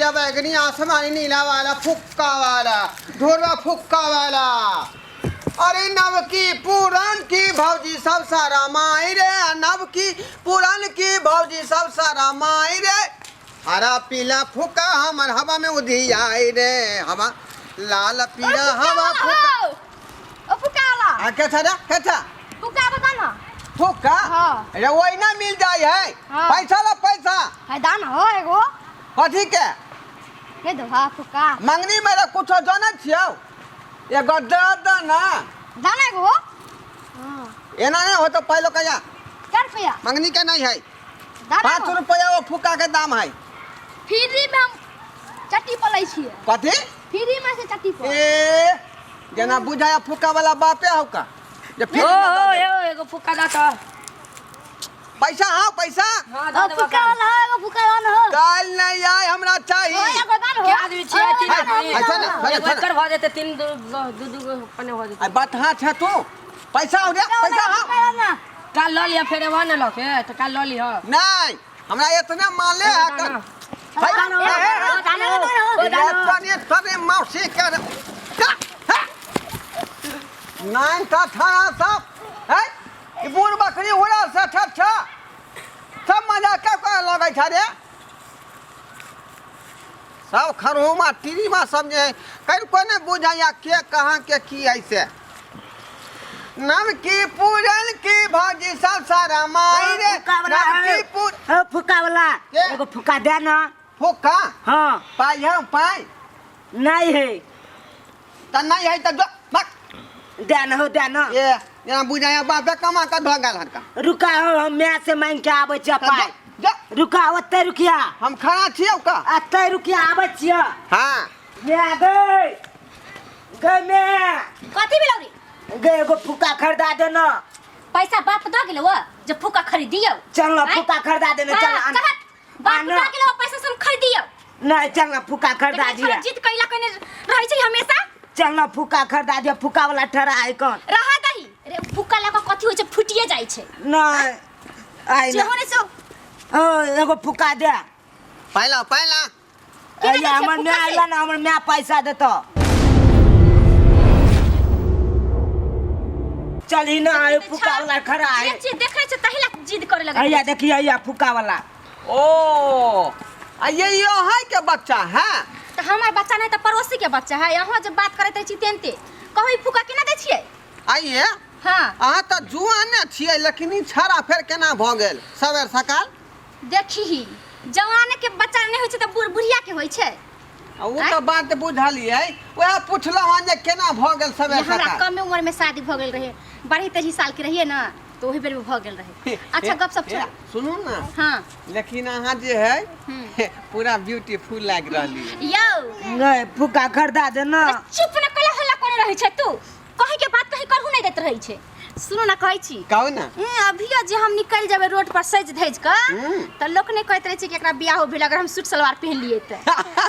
पीला बैगनी आसमानी नीला वाला फुक्का वाला ढोलवा फुक्का वाला। अरे नव की पुरान की भौजी सब सारा माई रे, नव की पुरान की भौजी सब सारा माई रे। हरा पीला फुक्का हमर हवा में उधी आई रे, हवा लाल पीला हवा फुक्का। ओ फुक्का वाला क्या था क्या था? फुक्का बता ना। फुक्का? हाँ। अरे वही ना मिल जाए है। हाँ। पैसा ला पैसा। है दाना हो एगो। कथी के? हे दो हाँ फुक्का। मंगनी मेरा कुछ जाना छियो? ये गद्दा ना। दाना एगो। हाँ। ये ना नहीं हो तो पहले कया। क्या रुपया? मंगनी के नहीं है। दाना 5 रुपया वो फुक्का के दाम है। फ्री में हम चट्टी पलै छिए। कथी? फ्री में से चट्टी पलै। ए जना बुझाया फुक्का वाला बापे हो का? जे फिर एगो फुक्का दा त पैसा हाँ पैसा। हां ओ फुक्का वाला है एगो फुक्का वाला हो। कल नहीं आए हमरा चाहिए। ओ एगो दान हो। क्या आदमी छिए तीन आदमी ऐसा ना एगो एकर भ जेते तीन दू पने भ जेते। बात हाँ छे तू पैसा हो रे पैसा हाँ। काल ल लिया फेर एवा न लखे त काल ल लिया। नहीं हमरा इतना माले है कर तने मौसी कर नाइन का था सब है ये बूढ़ बकरी उड़ा से ठठा सब मजा क्या कर लगे था रे सब खरहुमा टीरी में समझे कर कोई नहीं बुझाया के कहाँ के की ऐसे नव की पूरन की भौजी सब सारा माई रे नव की पूर फुक्का वाला एगो फुक्का दे ना। फुक्का हाँ पाई है पाई नहीं है त नहीं है त दे ना हो दे ना। ये यहाँ बुझाया बापे कमा का धोगल हरका रुका हो हम मैं से मांग के आबै छ पाई। रुका ओते रुकिया हम खड़ा छियौ का अते रुकिया आबै छिय। हां मैं गई मैं कथी बिलौरी? गए एगो फुक्का खरीदा दे ना। पैसा बाप द गेलो जब फुक्का खरीदियो। चल ना फुक्का खरीदा दे ना। चल बाप द गेलो पैसा से हम खरीदियो। नहीं चल ना फुक्का खरीदा दिया। जिद कइला कने रहै छै हमेशा। चल ना फुक्का खरीदा दिया। फुक्का वाला ठहरा है कौन रहा दही रे फुक्का लगा कथी होय छै फुटिए जाइ छै। नहीं आई जे ना होने सो ओ एगो फुक्का दे पहला पहला ये हमर मैं आइला ना हमर मैं पैसा देतो। चल ही ना आए फुक्का वाला खड़ा है। जे देखै छै तहिला जिद करे लगे। आया देखिए आया फुक्का वाला। ओ ये है के बच्चा है त हमर बच्चा नहीं त पड़ोसी के बच्चा है। यहाँ जब बात करैत छी तेनते कहै फुक्का केना दै छियै? आइए हां अहाँ त जुआने छियै लेकिन ई छाड़ा फेर केना भ गेल सवेर सकाल? देखी जवान के बच्चा नहीं होय छै त बुढ़िया के होय छै। उ त बात बुझलियै ओहे पुछलौ हन जे केना भ गेल सवेर हमरा सकाल? कम उम्र में शादी भ गेल रहे 22-23 साल के रहिए ना तो वही बेर में भ गेल रहे। अच्छा गप सब छोड़ सुनू ना हां लेकिन अहाँ जे है पूरा ब्यूटीफुल लाग रहली यो नहीं फुक्का खरीदा दे ना। चुप न कला हल्ला कोन रहे छै तू कहे के बात कहीं करहु नहीं देत रहे छै। सुनो ना कहै छी कहू ना अभी जे हम निकल जाबे रोड पर सज धज के त लोग ने कहत रहे छै कि एकरा बियाह हो भेल अगर हम सूट सलवार पहन लिए त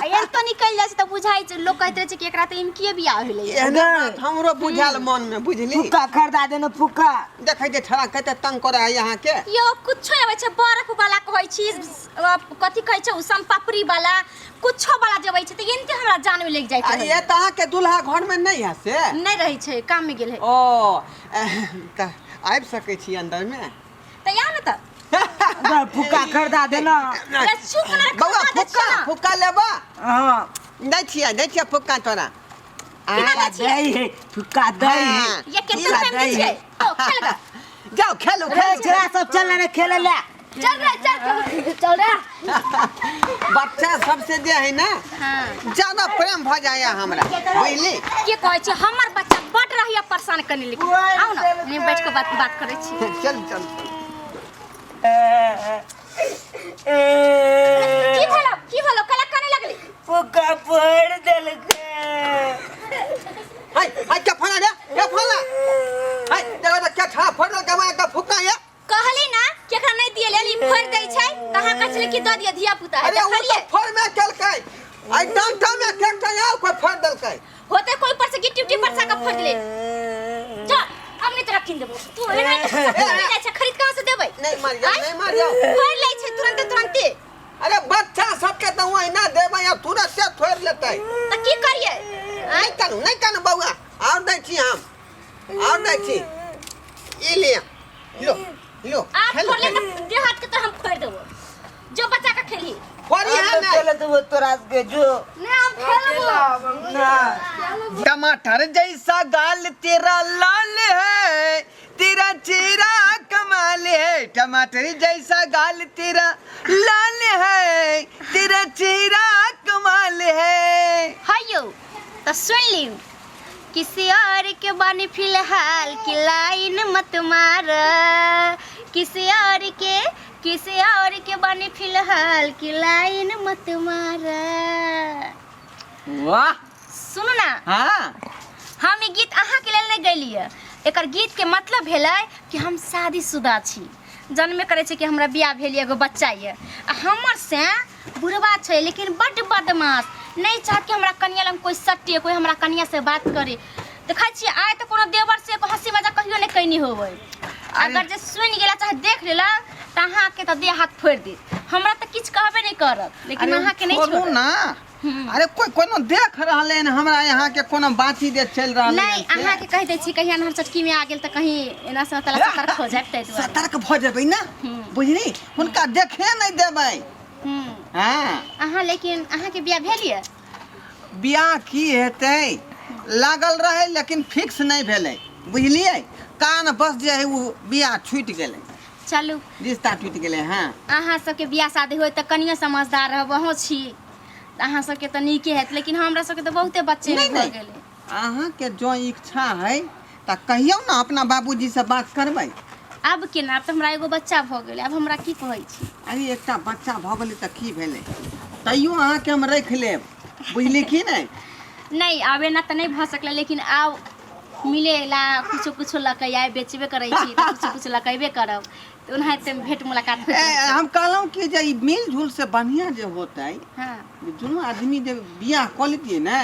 एन तो निकल जाय छै त बुझाई छै लोग कहत रहे छै कि एकरा त इनके बियाह भेलै। एहने बात हमरो बुझाल मन में बुझली। फुक्का खरीदा दे ना फुक्का देखै जे छड़ा कते तंग करे है यहाँ के यो कुछो आबै छै बर्फ वाला कहै छी कथि कहै छै उसन पापड़ी वाला कुछो वाला जबै छै त इनते हमरा जान में लग जाय छै। ये त अहाँ के दुल्हा घर में नहीं है से नहीं रहै छै काम में गेल है। ओ त आबि सकै छी अंदर में त या न त फुक्का खरीदा दे ना। चुप न बउआ फुक्का फुक्का लेबा? हां दै छियै फुक्का तोरा केना दे है फुक्का दे है। ये केतना टाइम दै छै? ओ खेल गा जाओ खेलो खेला सब चल रे खेले ले चल रे चल रे। बच्चा सबसे जे है ना हां ज्यादा प्रेम भ जाय हमरा बुझली। के कहै छै हमर बच्चा बड रहिया परेशान करने लेकिन आओ ना नहीं बैठ के बात करै छी। चल चल की भेलो कला काने लगली? फुक्का फोड़ देल के हाय क्या फला रे क्या फला हाय देखो तो क्या छा फड़ल के मैं का फुक्का है कहली ना केकरा नहीं दिए लेली फोड़ दै छै कहां कहले कि द दिए धिया पुता है अरे वो तो फोड़ में केल के आई डंटा में केकटा यार कोई फोड़ देल के होते कोई पर से गिट्टी पर सा का फोड़ ले जा हमने तोरा किन देबो तू है नहीं छै खरीद कहां से देबै? नहीं मार जाओ फोड़ ले छै तुरंत। अरे बच्चा सबके तो वही ना देबै या तुरंत नहीं कानू बउआ और दै छी हम और दै छी ई ले लो लो आप खेल फोड़ लेना दे हाथ के तो हम फोड़ देबो जो बच्चा का खेली कोरी है ना चल तू तोरा के जो नहीं हम खेलबो ना टमाटर जैसा गाल तेरा लाल है तेरा चेहरा कमाल है टमाटर जैसा गाल तेरा लाल है तेरा चेहरा कमाल है हायो तो सुन ली किसी और के बानी फिलहाल की लाइन मत मार किसी और के बानी फिलहाल की लाइन मत मार वाह सुनू ना हाँ हम ई गीत अहाँ के लेल नहीं गैलिए एकर गीत के मतलब भेलै कि हम शादीशुदा छी जन्मे करे छै कि हमरा बियाह भेल एगो बच्चा ये आ हमर से बुढ़वा छै लेकिन बड्ड बदमाश नहीं चाहत कि हमरा कनिया लग कोई सट्टे कोई हमरा कनिया से बात करे देखै छी आइ तो कोनो देवर से को हंसी मजाक कहियो नहीं कैनी होबै अगर जे सुन गेला चाहे देख लेला त अहाँ के त देह हाथ फोड़ दे हमरा त किछ कहबे नहीं करत लेकिन अहाँ के नहीं छोड़ ना अरे कोई कोनो देख रहले हैं हमरा यहाँ के कोनो बाती दे चल रहले नहीं अहाँ के कह दे छी कहिया नहर चटकी में आ गेल त कहीं एना से तला सतर्क हो जात तै दुआरे सतर्क भ जेबै ना बुझली हुनका देखे नहीं देबै हां अहाँ लेकिन अहाँ के बियाह भेल ये बियाह की हेतै लागल रहे लेकिन फिक्स नहीं भेलै बुझलिए कान बस जे है वो बियाह छूट गेलै चलू रिश्ता टूट गेलै हां अहाँ सबके बियाह शादी होय त कनिया समझदार रहब अहाँ छी अहाँ सबके त नीके हैत लेकिन हमरा सबके त बहुते बच्चे नहीं, भ नहीं। गेलै अहाँ के जो इच्छा है त कहियो ना अपना बाबूजी से बात करबै अब केना अब त हमरा एगो बच्चा भ गेलै अब हमरा की कहै छी अरे एकटा बच्चा भ गेलै त की भेलै तैयो अहाँ के हम रख लेब बुझली की नहीं नहीं अब एना त नहीं भ सकले लेकिन आब मिलेला कुछो कुछो लकै आइ बेचबे करै छी त कुछो कुछो लकैबे करब त उन्हाते भेट मुलाकात हो हम कहलहुँ कि जे ई मिल जुल से बढ़िया जे होतै हां दुनू आदमी जे बियाह कऽ लेतियै ने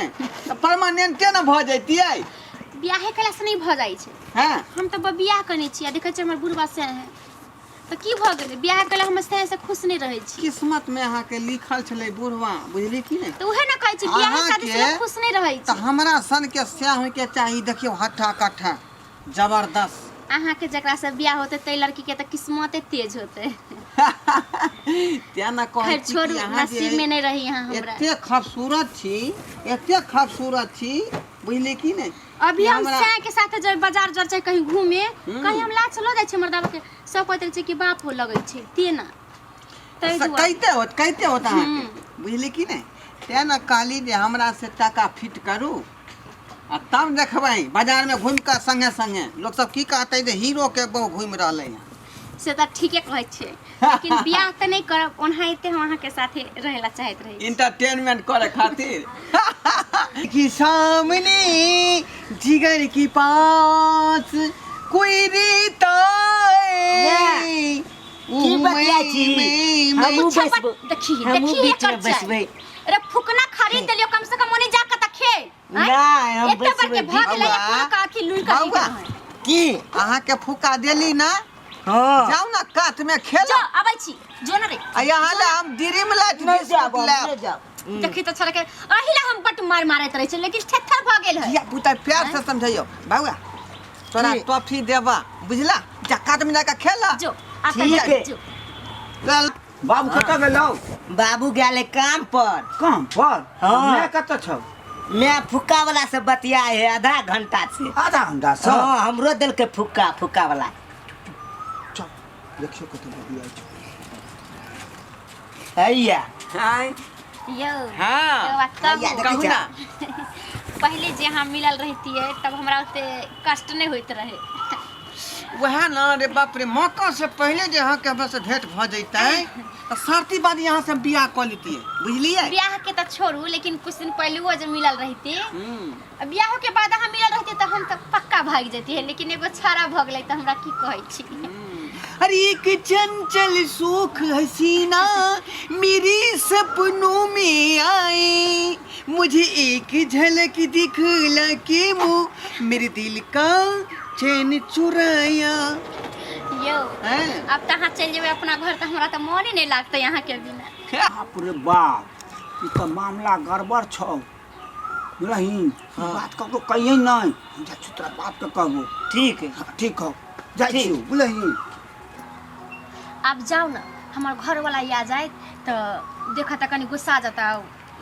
त परमानेंटे न भ जैतियै बियाहे कला से नहीं भ जाइ छै हाँ हम तो बियाह कने छी आ देखै छी हमर बुढ़वा से है तो की भ गेलै बियाह कला हम से खुश नहीं रहै छी किस्मत में अहाँ के लिखल छलै बुढ़वा बुझली की नहीं तो उहे न कहै छी बियाह अहाँ शादी से के- लोग खुश नहीं रहै त छी हमरा सन के स्याह होय के चाही देखियो हट्ठा कट्ठा जबरदस्त अहाँ के जकरा से बियाह होते तै लड़की के त किस्मते तेज होते त्या न कहै खैर छी छोड़ू कि अहाँ नसीब में नहीं रही यहाँ हमरा एते खूबसूरत छी बुझली की नहीं अभी कि हम हमरा- सै के साथे जब बाजार जर चाहे कहीं घूमे कहीं हम ला चलो जाय छै मर्दावा के सब कहते छै कि बाप हो लगै छै तेना तै दुआरे कहते होत अहाँ के बुझली की नहीं त्या न कहली जे हमरा से टाका फिट करू आ तब देखबै बाजार में घूम के संगे संगे लोग सब की कहते जे हीरो के बहु घूम रहले हैं से त ठीके कहै छै लेकिन बियाह त नहीं करब ओनाहिते हम अहाँ के साथे रहेला चाहत रही इंटरटेनमेंट करे खातिर कि सामने जिगर की पास कोई रहता है की बतिया छी हमहू बसबो देखी हमहू देखी बीच में एकर बसबै अरे फुकना खरीद लियो कम से कम ओने जाके त खे नहीं, हम एते बड़ के बसबै भाग ले बउआ। फुका की लुई का बउआ। की अहाँ के फुका देली ना हां जाओ ना कात में खेल जो आबै छी जो न रे यहाँ ले हम ड्रीम लाइट नहीं जाब बिस्कुट नहीं लेब जाब देखी त छड़के अहिला हम बट मार मारत रहे छै लेकिन थेथर भ गेल है या पुता प्यार से समझाइयो बाबूआ तोरा की? टॉफी देबा बुझला जा कात में जाके खेल जो आता ठीक है। जो बाबू कतऽ गेलौ बाबू गेले काम पर काम पर हाँ। मैं कतऽ छौ मैं फुक्का वाला से बतिया है आधा घंटा से आधा घंटा से हाँ हमरो दिल के फुक्का वाला चल देखियो कतऽ बबिया छौ हैया हाय यो हाँ यो बात कहू। हैया कहू देखी ना पहले जे हम मिलल रहती है तब हमरा ओते कष्ट नहीं होइत रहे वह ना रे बाप रे मौका से पहले जे अहाँ के हमरा से भेंट भ जैतै त साथी बाद यहाँ से हम बियाह क लेतियै बुझलियै ब्याह के तो छोड़ू लेकिन कुछ दिन पहले वो जब मिलल रहती ब्याह के बाद हम मिलल रहती तो हम तो पक्का भाग जेती है लेकिन एगो छाड़ा भ गेलै तो हमरा की कहै छी अरे एक चंचल सुख हसीना मेरे सपनों में आए मुझे एक झलक दिखला के मुँह मेरे दिल का चैन चुराया यो हैं? अब तहाँ चल जेबै अपना घर तो हमरा तो मन ही नहीं लागते यहाँ के बिना बाप रे बाप ई तऽ मामला गड़बड़ छौ रही बात ककरो कहिए नहीं हम जा तोरा बाप के कहबो ठीक है हाँ, ठीक हो जाइ छियो बुझलही आप जाओ ना हमार घर वाला आ जाए तो देखा था कनी गुस्सा आ जाता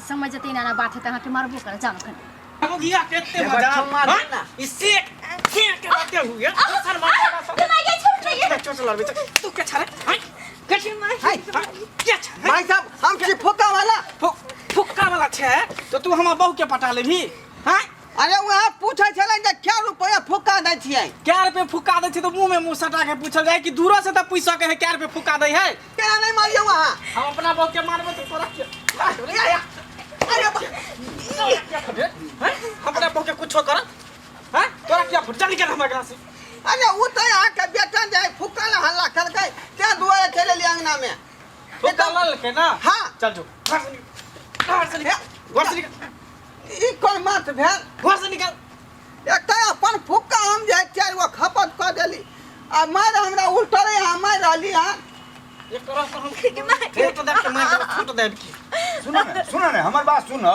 समझ जते ना बात है तो के मारबो कर जाओ कनी मुगिया कितने मजा इससे के बातें हुई है सर मार छोड़ लड़ बेटा तू क्या छारे कठिन मार क्या छारे भाई साहब हम छी फुक्का वाला फुक्का वाला छे तो तू हमार बहू के पटा लेभी हां अरे वहाँ पूछे छले जे क्या रुपया फुक्का दै छियै क्या रुपए फुक्का दे छी तो मुंह में मुंह सटा के पूछल जाए कि दूर से तो पैसा के है क्या रुपए फुक्का दे है केना नहीं मारियो वहाँ हम अपना बहू के मारबे तो तोरा क्या अरे अपना बहू के कुछ कर हैं तोरा क्या फुट चल के हमरा से अरे वो तो यहाँ के बेटा जाए फुक्का ला हल्ला करके ते दुआरे चले ली अंगना में फुक्का लल के ना हाँ चल जो घर से निकल ई कोन बात भेल घर से निकल एकटा अपन फुक्का हम जे चार गो खपत कर देली आ मार हमरा उल्टले आ मार रहली हां एक तरह से हम फोटो देख के मार फोटो देख के सुनो ना हमारी बात सुन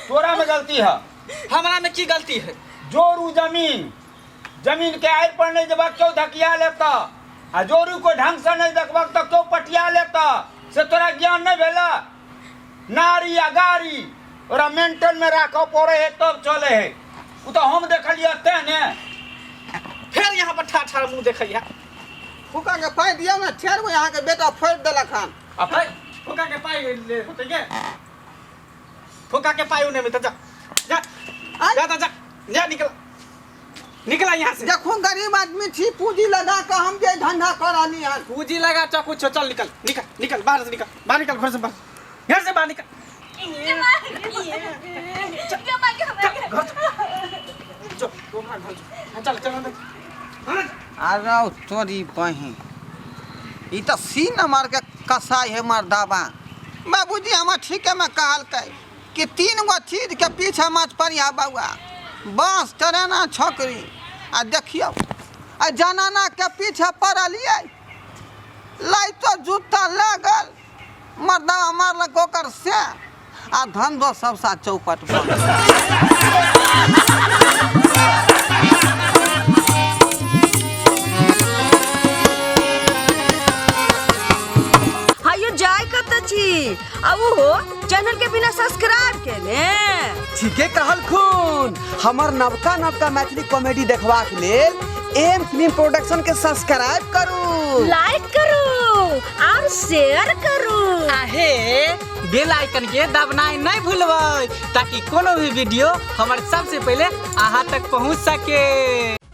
तोरा में गलती है हमरा में की गलती है जोरू जमीन के आड़ पर नहीं जब क्यों धकिया लेता आ जोरू को ढंग से नहीं देखबक तो क्यों पटिया लेता से तोरा ज्ञान नहीं भेला नारी या गाड़ी ओरा मेंटल में राखो पड़े है तब चले है उ तो हम देखलिए तेने फिर यहाँ पर ठाठा मुंह देखैया फुक्का के पाई दिया ना चार गो यहाँ के बेटा फोड़ देलक हन अब फुका के पाई ले होते के फुका के पाई उने में तो जा जा जा जा जा निकला यहाँ से देखो गरीब आदमी थी पूंजी लगा के हम जे धंधा करानी हन पूंजी लगा चाकू चल निकल बाहर से निकल घर से बाहर निकल अरे तोरी बहिन ई तो सीन मार के कसाई है मर्दाबा बाबूजी हम ठीक में कहलकै कि 3 गो चीज के पीछे मत पड़िया बउआ बांस टरेना छोकरी आ देखियो आ जनाना के पीछे पड़लिए लाइटो जूता लागल मर्दाबा मारलक ओकर से आ धंधो सब सा चौपट पर हायो जाय कत छी अब हो चैनल के बिना सब्सक्राइब के ने ठीके कहल खून हमर नवका मैथिली कॉमेडी देखबाक लेल एम फिल्म प्रोडक्शन के सब्सक्राइब करू लाइक करू और शेयर करू आहे बेल आइकन के दबनाई नहीं भूलबै ताकि कोनो भी वीडियो हमारे सबसे पहले अहाँ तक पहुंच सके।